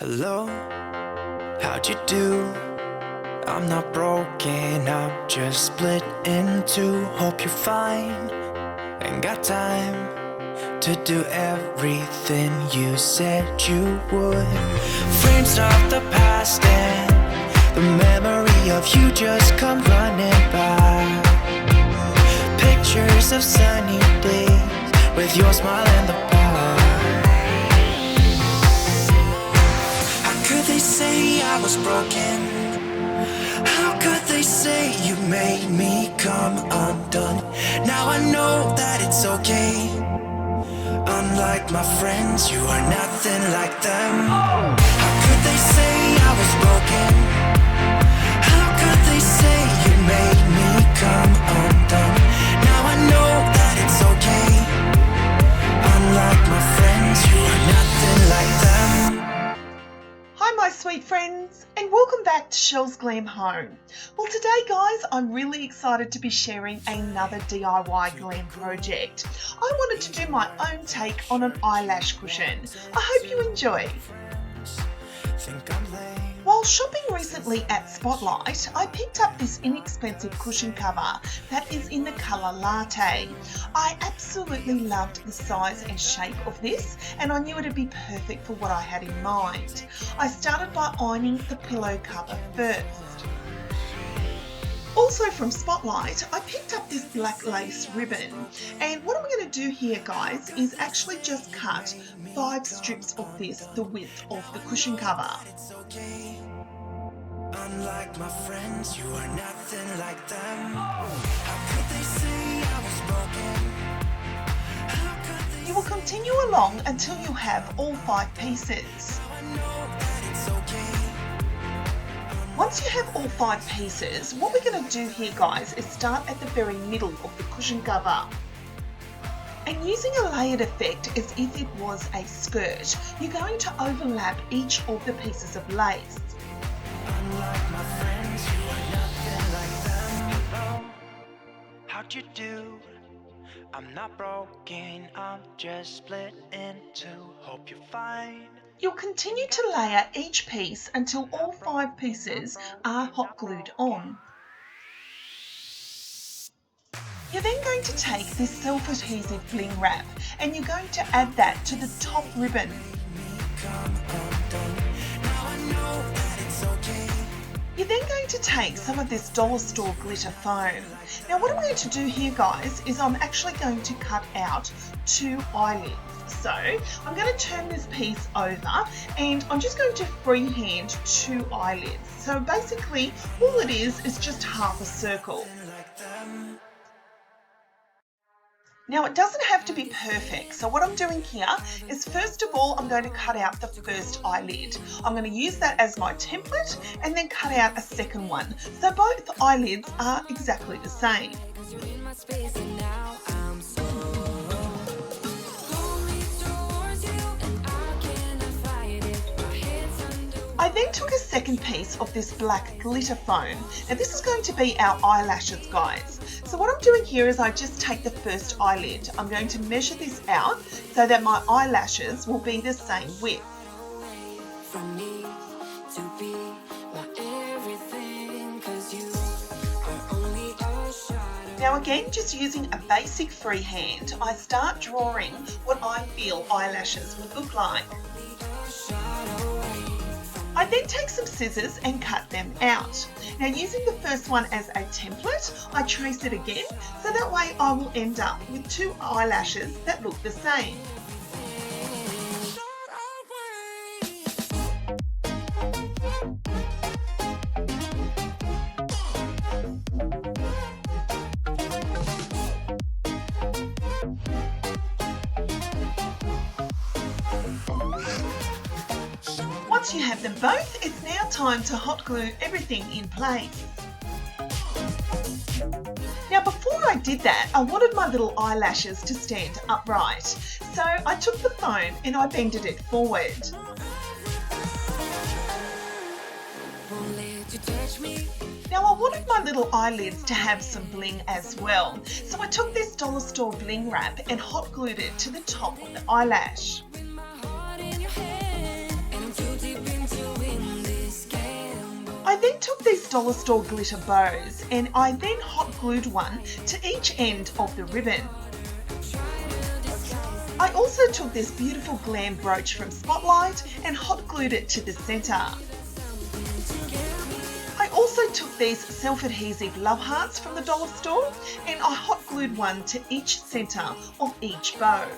Hello, how'd you do? I'm not broken, I'm just split in two. Hope you're fine, ain't got time to do everything you said you would. Frames of the past and the memory of you just come running by. Pictures of sunny days with your smile in the bar. They say I was broken. How could they say you made me come undone? Now I know that it's okay. Unlike my friends, you are nothing like them. How could they say I was broken? How could they say you made me come undone? Now I know that it's okay. Unlike my friends, you are nothing like them. Hi my sweet friends, and welcome back to Shell's Glam Home. Well today guys, I'm really excited to be sharing another DIY glam project. I wanted to do my own take on an eyelash cushion. I hope you enjoy. While shopping recently at Spotlight, I picked up this inexpensive cushion cover that is in the colour Latte. I absolutely loved the size and shape of this, and I knew it would be perfect for what I had in mind. I started by ironing the pillow cover first. Also from Spotlight, I picked up this black lace ribbon, and what I'm going to do here guys is actually just cut 5 strips of this the width of the cushion cover. Unlike my friends, you are nothing like them. How could they say I was broken? You will continue along until you have all 5 pieces. Once you have all 5 pieces, what we're going to do here guys is start at the very middle of the cushion cover. And using a layered effect as if it was a skirt, you're going to overlap each of the pieces of lace. Unlike my friends, you are nothing like them. Hello, how'd you do? I'm not broken, I'm just split in two. Hope you're fine. You'll continue to layer each piece until all 5 pieces are hot glued on. You're then going to take this self-adhesive bling wrap and you're going to add that to the top ribbon. You're then going to take some of this dollar store glitter foam. Now what I'm going to do here guys is I'm actually going to cut out 2 eyelids. So I'm going to turn this piece over and I'm just going to freehand 2 eyelids. So basically all it is just half a circle. Now it doesn't have to be perfect, so what I'm doing here is first of all I'm going to cut out the first eyelid. I'm going to use that as my template and then cut out a second one. So both eyelids are exactly the same. I then took a second piece of this black glitter foam. Now this is going to be our eyelashes guys. So what I'm doing here is I just take the first eyelid. I'm going to measure this out so that my eyelashes will be the same width. Now again, just using a basic freehand, I start drawing what I feel eyelashes would look like. I then take some scissors and cut them out. Now using the first one as a template, I trace it again, so that way I will end up with 2 eyelashes that look the same. Once you have them both, it's now time to hot glue everything in place. Now before I did that, I wanted my little eyelashes to stand upright. So I took the foam and I bended it forward. Now I wanted my little eyelids to have some bling as well. So I took this dollar store bling wrap and hot glued it to the top of the eyelash. took these dollar store glitter bows and I then hot glued one to each end of the ribbon. I also took this beautiful glam brooch from Spotlight and hot glued it to the centre. I also took these self-adhesive love hearts from the dollar store and I hot glued one to each centre of each bow.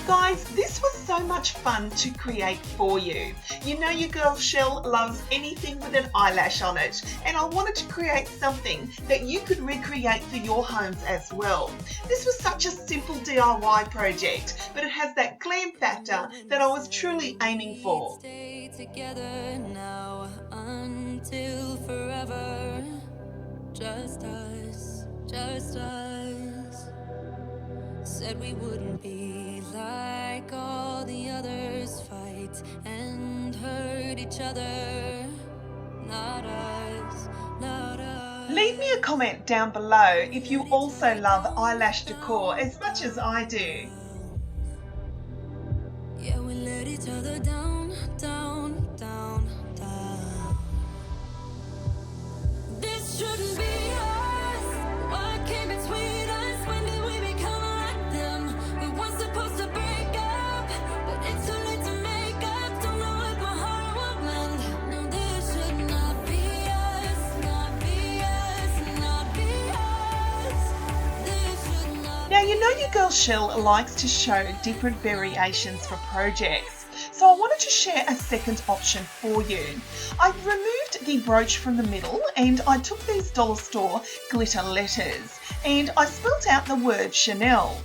Guys, this was so much fun to create for you. You know your girl Shell loves anything with an eyelash on it, and I wanted to create something that you could recreate for your homes as well. This was such a simple DIY project, but it has that glam factor that I was truly aiming for. Stay together now until forever. Just us, just us. Said we wouldn't be like all the others, fight and hurt each other. Not us, not us. Leave me a comment down below if you also love eyelash decor as much as I do. Yeah, we let each other down, down, down, down. This shouldn't be us. What came between us? When did we become like them? We weren't supposed to break up, but it's too late to make up. Don't know what my heart will mend. No, this should not be us, not be us, not be us. This should not. Now you know your girl Shell likes to show different variations for projects. So I wanted to share a second option for you. I removed the brooch from the middle and I took these dollar store glitter letters and I spelt out the word Chanel.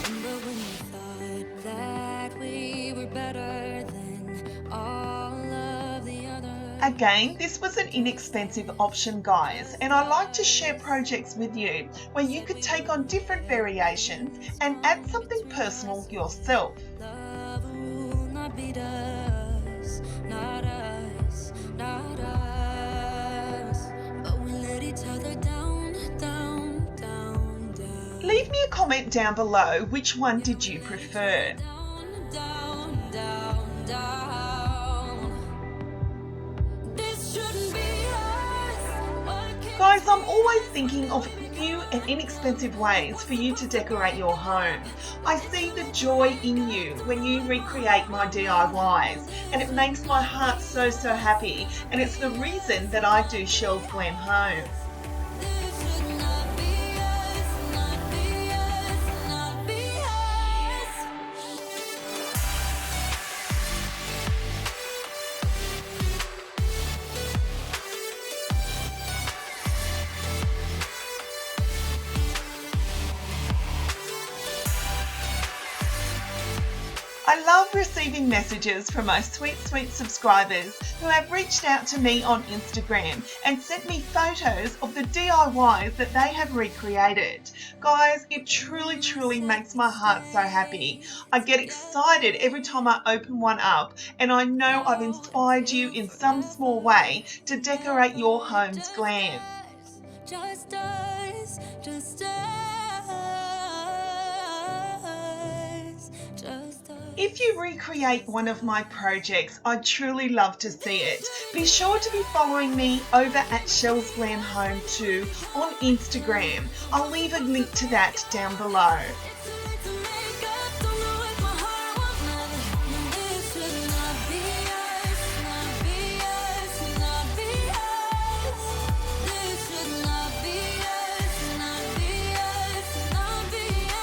Remember when we thought that we were better than all of the others? Again, this was an inexpensive option, guys, and I like to share projects with you where you could take on different variations and add something personal yourself. Love will not beat us, not us, not us. But we let each other down, down, down, down. Leave me a comment down below which one did you prefer. Down, down, down, down. This shouldn't be us. What came Guys, I'm always thinking of new and inexpensive ways for you to decorate your home. I see the joy in you when you recreate my DIYs and it makes my heart so happy, and it's the reason that I do Shell's Glam Home. This should not be us, not be us, not be us. I love receiving messages from my sweet subscribers who have reached out to me on Instagram and sent me photos of the DIYs that they have recreated. Guys, it truly makes my heart so happy. I get excited every time I open one up, and I know I've inspired you in some small way to decorate your home's glam. Just us, just us, just us. If you recreate one of my projects, I'd truly love to see it. Be sure to be following me over at Shell's Glam Home too on Instagram. I'll leave a link to that down below. It's too late to make up, don't know what my heart will mend. No, this should not be us, not be us, not be us. This should not be us, not be us, not be us.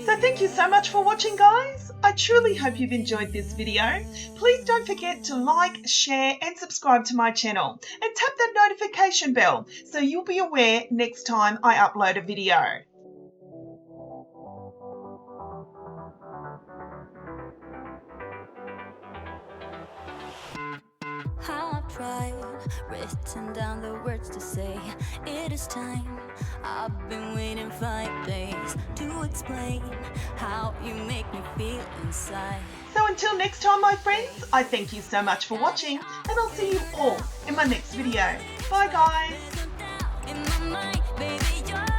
So thank you so much for watching, guys. I truly hope you've enjoyed this video. Please don't forget to like, share and subscribe to my channel and tap that notification bell so you'll be aware next time I upload a video. I've tried, written down the words to say. It is time. I've been waiting 5 days to explain how you make me feel inside. So until next time, my friends, I thank you so much for watching and I'll see you all in my next video. Bye guys. In my mind, baby, you're